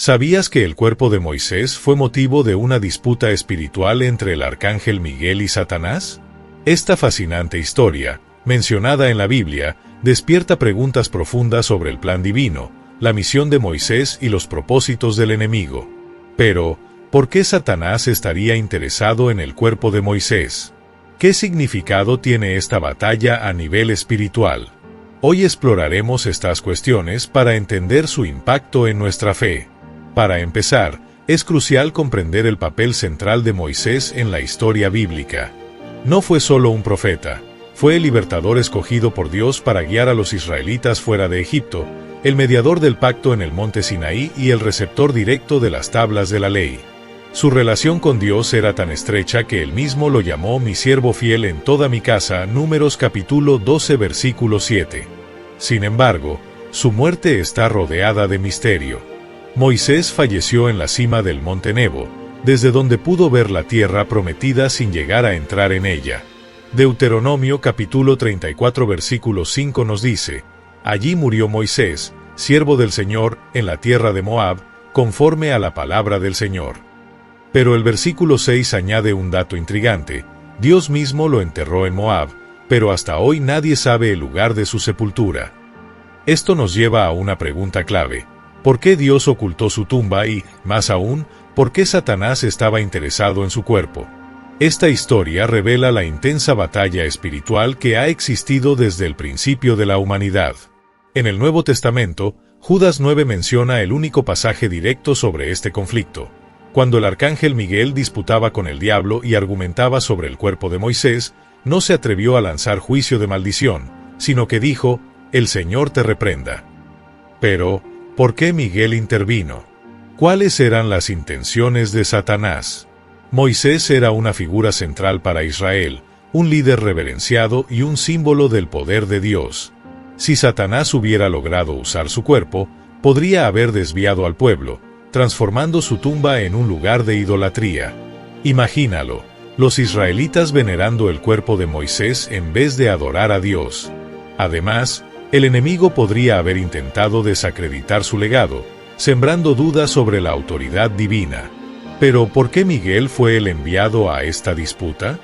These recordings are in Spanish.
¿Sabías que el cuerpo de Moisés fue motivo de una disputa espiritual entre el arcángel Miguel y Satanás? Esta fascinante historia, mencionada en la Biblia, despierta preguntas profundas sobre el plan divino, la misión de Moisés y los propósitos del enemigo. Pero, ¿por qué Satanás estaría interesado en el cuerpo de Moisés? ¿Qué significado tiene esta batalla a nivel espiritual? Hoy exploraremos estas cuestiones para entender su impacto en nuestra fe. Para empezar, es crucial comprender el papel central de Moisés en la historia bíblica. No fue solo un profeta, fue el libertador escogido por Dios para guiar a los israelitas fuera de Egipto, el mediador del pacto en el monte Sinaí y el receptor directo de las tablas de la ley. Su relación con Dios era tan estrecha que él mismo lo llamó mi siervo fiel en toda mi casa, Números capítulo 12 versículo 7. Sin embargo, su muerte está rodeada de misterio. Moisés falleció en la cima del monte Nebo, desde donde pudo ver la tierra prometida sin llegar a entrar en ella. Deuteronomio capítulo 34 versículo 5 nos dice: allí murió Moisés, siervo del Señor, en la tierra de Moab, conforme a la palabra del Señor. Pero el versículo 6 añade un dato intrigante: Dios mismo lo enterró en Moab, pero hasta hoy nadie sabe el lugar de su sepultura. Esto nos lleva a una pregunta clave: ¿por qué Dios ocultó su tumba y, más aún, por qué Satanás estaba interesado en su cuerpo? Esta historia revela la intensa batalla espiritual que ha existido desde el principio de la humanidad. En el Nuevo Testamento, Judas 9 menciona el único pasaje directo sobre este conflicto. Cuando el arcángel Miguel disputaba con el diablo y argumentaba sobre el cuerpo de Moisés, no se atrevió a lanzar juicio de maldición, sino que dijo: «El Señor te reprenda». Pero, ¿por qué Miguel intervino? ¿Cuáles eran las intenciones de Satanás? Moisés era una figura central para Israel, un líder reverenciado y un símbolo del poder de Dios. Si Satanás hubiera logrado usar su cuerpo, podría haber desviado al pueblo, transformando su tumba en un lugar de idolatría. Imagínalo, los israelitas venerando el cuerpo de Moisés en vez de adorar a Dios. Además, el enemigo podría haber intentado desacreditar su legado, sembrando dudas sobre la autoridad divina. Pero, ¿por qué Miguel fue el enviado a esta disputa?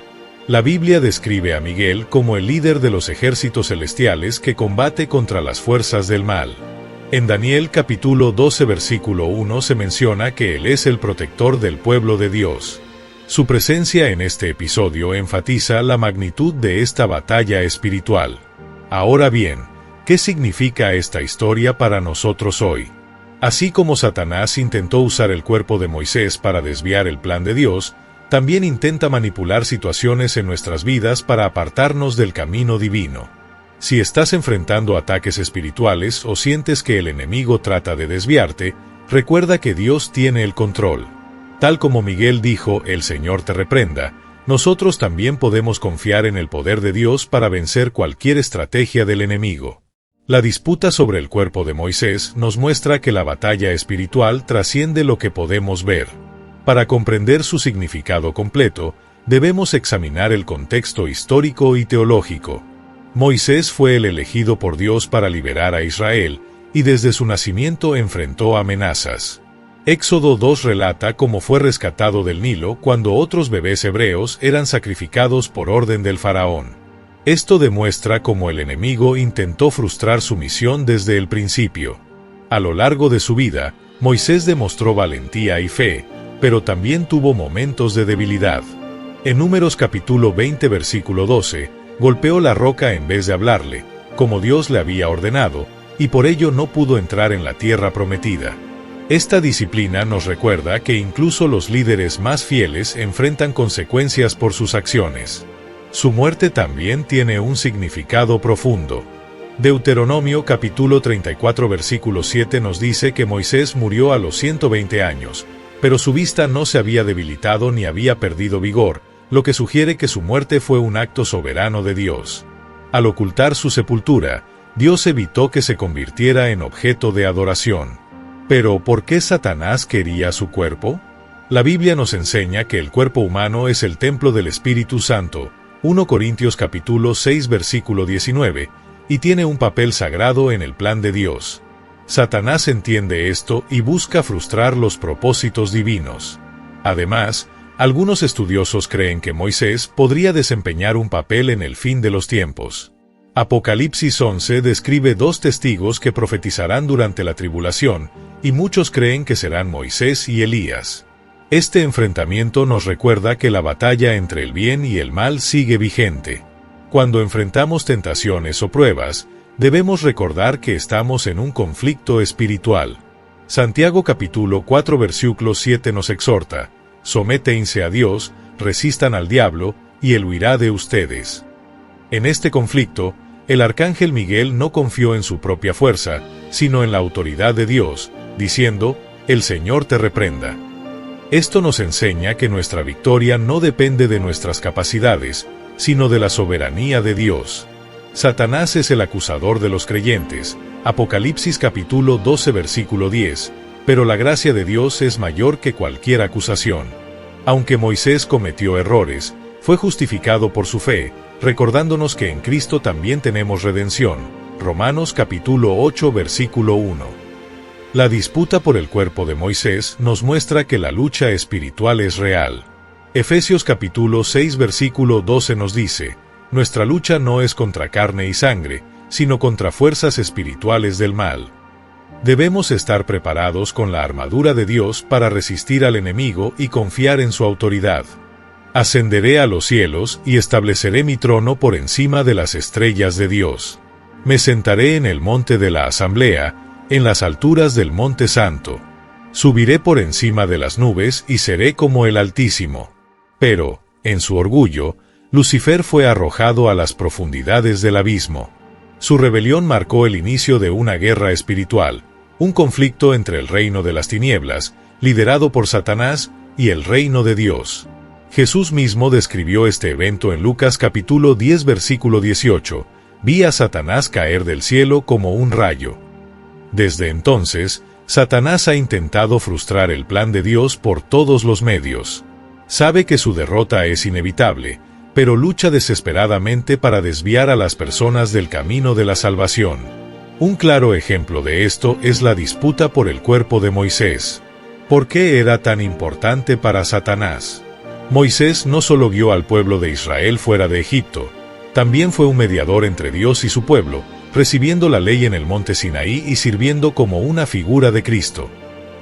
La Biblia describe a Miguel como el líder de los ejércitos celestiales que combate contra las fuerzas del mal. En Daniel capítulo 12 versículo 1 se menciona que él es el protector del pueblo de Dios. Su presencia en este episodio enfatiza la magnitud de esta batalla espiritual. Ahora bien, ¿qué significa esta historia para nosotros hoy? Así como Satanás intentó usar el cuerpo de Moisés para desviar el plan de Dios, también intenta manipular situaciones en nuestras vidas para apartarnos del camino divino. Si estás enfrentando ataques espirituales o sientes que el enemigo trata de desviarte, recuerda que Dios tiene el control. Tal como Miguel dijo: «El Señor te reprenda», nosotros también podemos confiar en el poder de Dios para vencer cualquier estrategia del enemigo. La disputa sobre el cuerpo de Moisés nos muestra que la batalla espiritual trasciende lo que podemos ver. Para comprender su significado completo, debemos examinar el contexto histórico y teológico. Moisés fue el elegido por Dios para liberar a Israel, y desde su nacimiento enfrentó amenazas. Éxodo 2 relata cómo fue rescatado del Nilo cuando otros bebés hebreos eran sacrificados por orden del faraón. Esto demuestra cómo el enemigo intentó frustrar su misión desde el principio. A lo largo de su vida, Moisés demostró valentía y fe, pero también tuvo momentos de debilidad. En Números capítulo 20 versículo 12, golpeó la roca en vez de hablarle, como Dios le había ordenado, y por ello no pudo entrar en la tierra prometida. Esta disciplina nos recuerda que incluso los líderes más fieles enfrentan consecuencias por sus acciones. Su muerte también tiene un significado profundo. Deuteronomio capítulo 34 versículo 7 nos dice que Moisés murió a los 120 años, pero su vista no se había debilitado ni había perdido vigor, lo que sugiere que su muerte fue un acto soberano de Dios. Al ocultar su sepultura, Dios evitó que se convirtiera en objeto de adoración. Pero, ¿por qué Satanás quería su cuerpo? La Biblia nos enseña que el cuerpo humano es el templo del Espíritu Santo, 1 Corintios capítulo 6 versículo 19, y tiene un papel sagrado en el plan de Dios. Satanás entiende esto y busca frustrar los propósitos divinos. Además, algunos estudiosos creen que Moisés podría desempeñar un papel en el fin de los tiempos. Apocalipsis 11 describe 2 testigos que profetizarán durante la tribulación, y muchos creen que serán Moisés y Elías. Este enfrentamiento nos recuerda que la batalla entre el bien y el mal sigue vigente. Cuando enfrentamos tentaciones o pruebas, debemos recordar que estamos en un conflicto espiritual. Santiago capítulo 4 versículo 7 nos exhorta: sométense a Dios, resistan al diablo, y él huirá de ustedes. En este conflicto, el arcángel Miguel no confió en su propia fuerza, sino en la autoridad de Dios, diciendo: el Señor te reprenda. Esto nos enseña que nuestra victoria no depende de nuestras capacidades, sino de la soberanía de Dios. Satanás es el acusador de los creyentes, Apocalipsis capítulo 12 versículo 10, pero la gracia de Dios es mayor que cualquier acusación. Aunque Moisés cometió errores, fue justificado por su fe, recordándonos que en Cristo también tenemos redención. Romanos capítulo 8 versículo 1. La disputa por el cuerpo de Moisés nos muestra que la lucha espiritual es real. Efesios capítulo 6 versículo 12 nos dice: nuestra lucha no es contra carne y sangre, sino contra fuerzas espirituales del mal. Debemos estar preparados con la armadura de Dios para resistir al enemigo y confiar en su autoridad. Ascenderé a los cielos y estableceré mi trono por encima de las estrellas de Dios. Me sentaré en el monte de la asamblea, en las alturas del monte santo. Subiré por encima de las nubes y seré como el Altísimo. Pero, en su orgullo, Lucifer fue arrojado a las profundidades del abismo. Su rebelión marcó el inicio de una guerra espiritual, un conflicto entre el reino de las tinieblas, liderado por Satanás, y el reino de Dios. Jesús mismo describió este evento en Lucas capítulo 10 versículo 18: vi a Satanás caer del cielo como un rayo. Desde entonces, Satanás ha intentado frustrar el plan de Dios por todos los medios. Sabe que su derrota es inevitable, pero lucha desesperadamente para desviar a las personas del camino de la salvación. Un claro ejemplo de esto es la disputa por el cuerpo de Moisés. ¿Por qué era tan importante para Satanás? Moisés no solo guió al pueblo de Israel fuera de Egipto, también fue un mediador entre Dios y su pueblo, recibiendo la ley en el monte Sinaí y sirviendo como una figura de Cristo.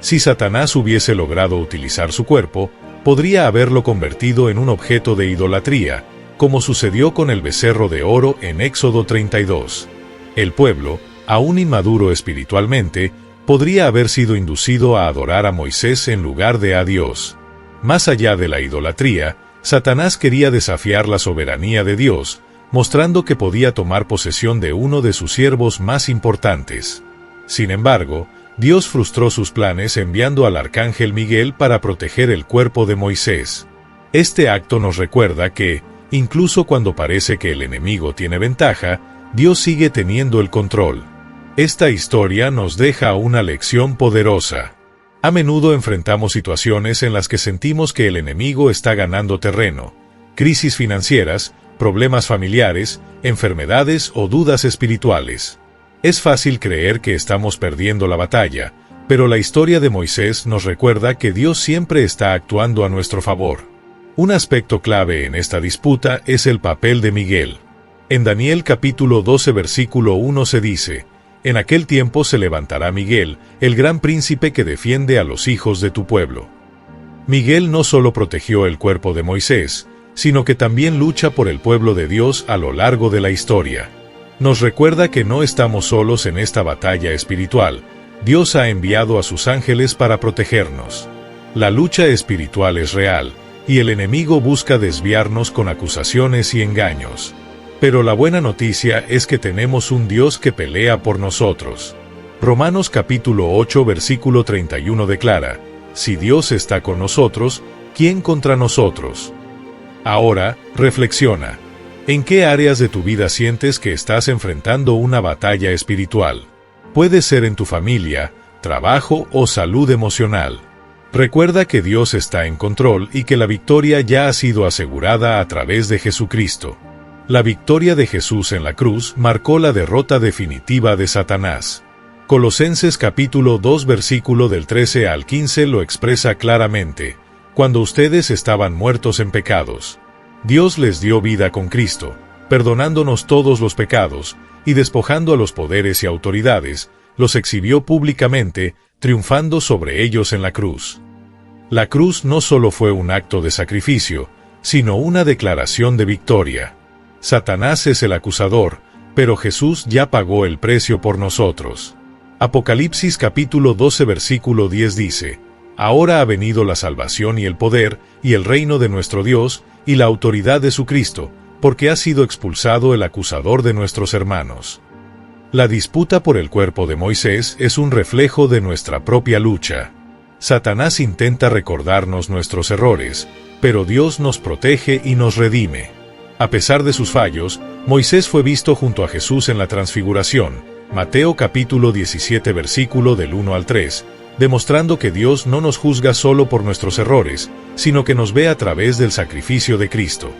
Si Satanás hubiese logrado utilizar su cuerpo, podría haberlo convertido en un objeto de idolatría, como sucedió con el becerro de oro en Éxodo 32. El pueblo, aún inmaduro espiritualmente, podría haber sido inducido a adorar a Moisés en lugar de a Dios. Más allá de la idolatría, Satanás quería desafiar la soberanía de Dios, mostrando que podía tomar posesión de uno de sus siervos más importantes. Sin embargo, Dios frustró sus planes enviando al arcángel Miguel para proteger el cuerpo de Moisés. Este acto nos recuerda que, incluso cuando parece que el enemigo tiene ventaja, Dios sigue teniendo el control. Esta historia nos deja una lección poderosa. A menudo enfrentamos situaciones en las que sentimos que el enemigo está ganando terreno: crisis financieras, problemas familiares, enfermedades o dudas espirituales. Es fácil creer que estamos perdiendo la batalla, pero la historia de Moisés nos recuerda que Dios siempre está actuando a nuestro favor. Un aspecto clave en esta disputa es el papel de Miguel. En Daniel capítulo 12 versículo 1 se dice: en aquel tiempo se levantará Miguel, el gran príncipe que defiende a los hijos de tu pueblo. Miguel no solo protegió el cuerpo de Moisés, sino que también lucha por el pueblo de Dios a lo largo de la historia. Nos recuerda que no estamos solos en esta batalla espiritual. Dios ha enviado a sus ángeles para protegernos. La lucha espiritual es real, y el enemigo busca desviarnos con acusaciones y engaños. Pero la buena noticia es que tenemos un Dios que pelea por nosotros. Romanos capítulo 8 versículo 31 declara: si Dios está con nosotros, ¿quién contra nosotros? Ahora, reflexiona. ¿En qué áreas de tu vida sientes que estás enfrentando una batalla espiritual? Puede ser en tu familia, trabajo o salud emocional. Recuerda que Dios está en control y que la victoria ya ha sido asegurada a través de Jesucristo. La victoria de Jesús en la cruz marcó la derrota definitiva de Satanás. Colosenses capítulo 2 versículo del 13 al 15 lo expresa claramente. Cuando ustedes estaban muertos en pecados, Dios les dio vida con Cristo, perdonándonos todos los pecados, y despojando a los poderes y autoridades, los exhibió públicamente, triunfando sobre ellos en la cruz. La cruz no solo fue un acto de sacrificio, sino una declaración de victoria. Satanás es el acusador, pero Jesús ya pagó el precio por nosotros. Apocalipsis capítulo 12 versículo 10 dice: Ahora ha venido la salvación y el poder, y el reino de nuestro Dios, y la autoridad de su Cristo, porque ha sido expulsado el acusador de nuestros hermanos. La disputa por el cuerpo de Moisés es un reflejo de nuestra propia lucha. Satanás intenta recordarnos nuestros errores, pero Dios nos protege y nos redime. A pesar de sus fallos, Moisés fue visto junto a Jesús en la transfiguración, Mateo capítulo 17 versículo del 1 al 3, demostrando que Dios no nos juzga solo por nuestros errores, sino que nos ve a través del sacrificio de Cristo.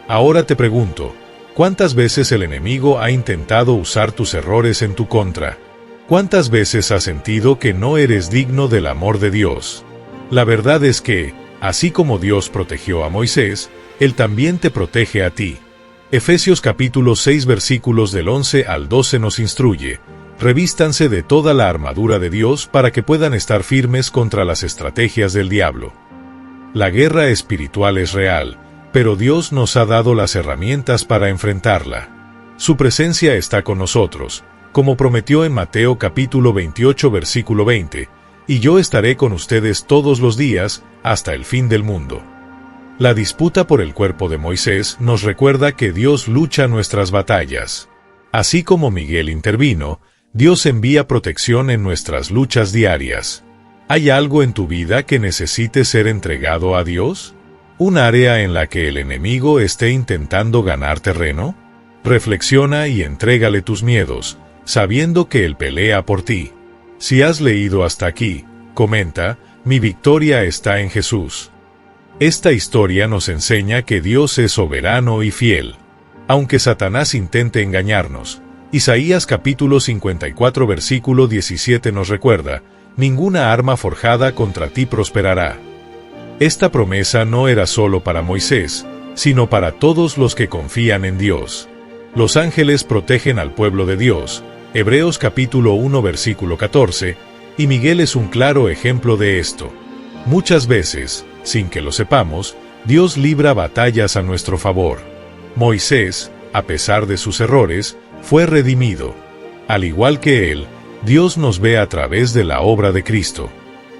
Ahora te pregunto, ¿cuántas veces el enemigo ha intentado usar tus errores en tu contra? ¿Cuántas veces has sentido que no eres digno del amor de Dios? La verdad es que, así como Dios protegió a Moisés, Él también te protege a ti. Efesios capítulo 6 versículos del 11 al 12 nos instruye: revístanse de toda la armadura de Dios para que puedan estar firmes contra las estrategias del diablo. La guerra espiritual es real, pero Dios nos ha dado las herramientas para enfrentarla. Su presencia está con nosotros, como prometió en Mateo capítulo 28 versículo 20, y yo estaré con ustedes todos los días, hasta el fin del mundo. La disputa por el cuerpo de Moisés nos recuerda que Dios lucha nuestras batallas. Así como Miguel intervino, Dios envía protección en nuestras luchas diarias. ¿Hay algo en tu vida que necesite ser entregado a Dios? ¿Un área en la que el enemigo esté intentando ganar terreno? Reflexiona y entrégale tus miedos, sabiendo que Él pelea por ti. Si has leído hasta aquí, comenta: mi victoria está en Jesús. Esta historia nos enseña que Dios es soberano y fiel. Aunque Satanás intente engañarnos, Isaías capítulo 54 versículo 17 nos recuerda: ninguna arma forjada contra ti prosperará. Esta promesa no era solo para Moisés, sino para todos los que confían en Dios. Los ángeles protegen al pueblo de Dios, Hebreos capítulo 1 versículo 14, y Miguel es un claro ejemplo de esto. Muchas veces, sin que lo sepamos, Dios libra batallas a nuestro favor. Moisés, a pesar de sus errores, fue redimido. Al igual que él, Dios nos ve a través de la obra de Cristo.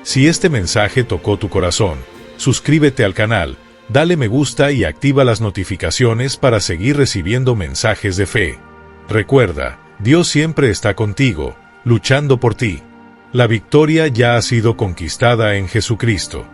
Si este mensaje tocó tu corazón, suscríbete al canal, dale me gusta y activa las notificaciones para seguir recibiendo mensajes de fe. Recuerda, Dios siempre está contigo, luchando por ti. La victoria ya ha sido conquistada en Jesucristo.